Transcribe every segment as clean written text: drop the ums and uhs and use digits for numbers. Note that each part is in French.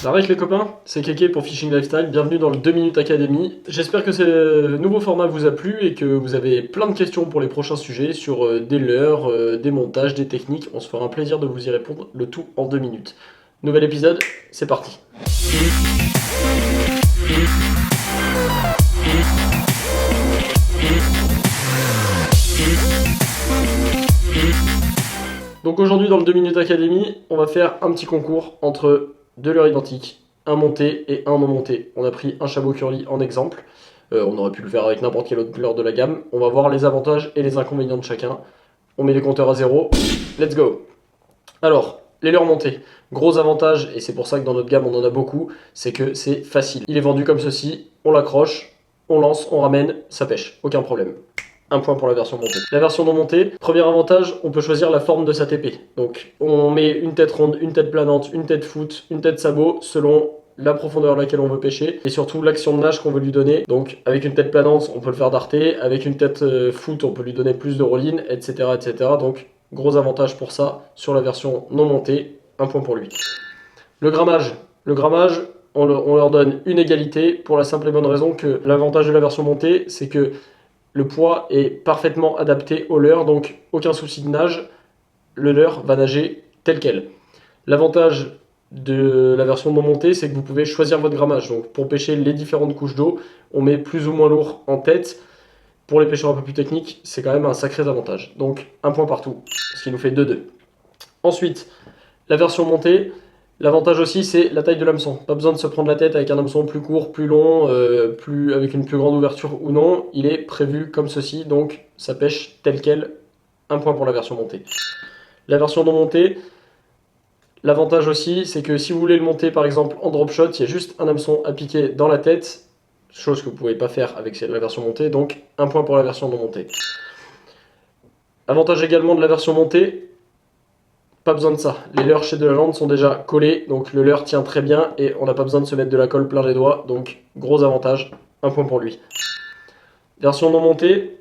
Salut les copains, c'est Keke pour Fishing Lifestyle, bienvenue dans le 2 Minutes Academy. J'espère que ce nouveau format vous a plu et que vous avez plein de questions pour les prochains sujets sur des leurres, des montages, des techniques. On se fera un plaisir de vous y répondre, le tout en 2 minutes. Nouvel épisode, c'est parti. Donc aujourd'hui dans le 2 Minutes Academy, on va faire un petit concours entre deux leurres identiques, un monté et un non monté. On a pris un Chabot Curly en exemple, on aurait pu le faire avec n'importe quelle autre leurre de la gamme. On va voir les avantages et les inconvénients de chacun. On met les compteurs à zéro, let's go. Alors, les leurres montées, gros avantage, et c'est pour ça que dans notre gamme on en a beaucoup, c'est que c'est facile. Il est vendu comme ceci, on l'accroche, on lance, on ramène, ça pêche, aucun problème. Un point pour la version montée. La version non montée, premier avantage, on peut choisir la forme de sa TP. Donc on met une tête ronde, une tête planante, une tête foot, une tête sabot selon la profondeur à laquelle on veut pêcher et surtout l'action de nage qu'on veut lui donner. Donc avec une tête planante, on peut le faire darter, avec une tête foot, on peut lui donner plus de roll-in, etc., etc. Donc gros avantage pour ça sur la version non montée, un point pour lui. Le grammage, on leur donne une égalité pour la simple et bonne raison que l'avantage de la version montée, c'est que le poids est parfaitement adapté au leurre, donc aucun souci de nage, le leurre va nager tel quel. L'avantage de la version non montée, c'est que vous pouvez choisir votre grammage. Donc pour pêcher les différentes couches d'eau, on met plus ou moins lourd en tête. Pour les pêcheurs un peu plus techniques, c'est quand même un sacré avantage. Donc un point partout, ce qui nous fait 2-2. Ensuite, la version montée, l'avantage aussi, c'est la taille de l'hameçon. Pas besoin de se prendre la tête avec un hameçon plus court, plus long, avec une plus grande ouverture ou non. Il est prévu comme ceci, donc ça pêche tel quel. Un point pour la version montée. La version non montée, l'avantage aussi, c'est que si vous voulez le monter par exemple en drop shot, il y a juste un hameçon à piquer dans la tête, chose que vous ne pouvez pas faire avec la version montée, donc un point pour la version non montée. Avantage également de la version montée, pas besoin de ça. Les leurres chez Delalande sont déjà collés, donc le leurre tient très bien et on n'a pas besoin de se mettre de la colle plein les doigts, donc gros avantage, un point pour lui. Version non montée,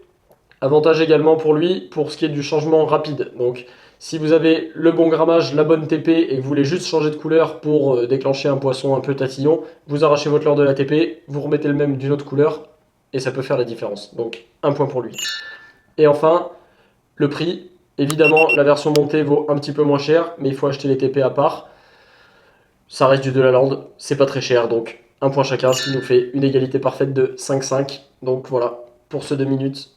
avantage également pour lui pour ce qui est du changement rapide. Donc si vous avez le bon grammage, la bonne TP et que vous voulez juste changer de couleur pour déclencher un poisson un peu tatillon, vous arrachez votre leurre de la TP, vous remettez le même d'une autre couleur et ça peut faire la différence. Donc un point pour lui. Et enfin, le prix. Évidemment, la version montée vaut un petit peu moins cher, mais il faut acheter les TP à part. Ça reste du Delalande, c'est pas très cher, donc un point chacun, ce qui nous fait une égalité parfaite de 5-5. Donc voilà, pour ce 2 minutes,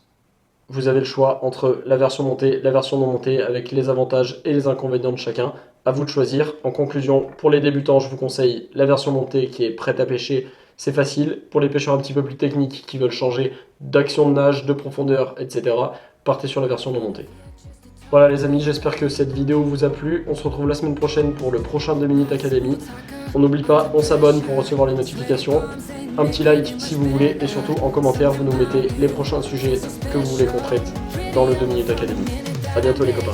vous avez le choix entre la version montée, la version non montée, avec les avantages et les inconvénients de chacun. À vous de choisir. En conclusion, pour les débutants, je vous conseille la version montée qui est prête à pêcher. C'est facile. Pour les pêcheurs un petit peu plus techniques qui veulent changer d'action de nage, de profondeur, etc., partez sur la version non montée. Voilà les amis, j'espère que cette vidéo vous a plu. On se retrouve la semaine prochaine pour le prochain 2 Minutes Academy. On n'oublie pas, on s'abonne pour recevoir les notifications. Un petit like si vous voulez et surtout en commentaire, vous nous mettez les prochains sujets que vous voulez qu'on traite dans le 2 Minutes Academy. A bientôt les copains.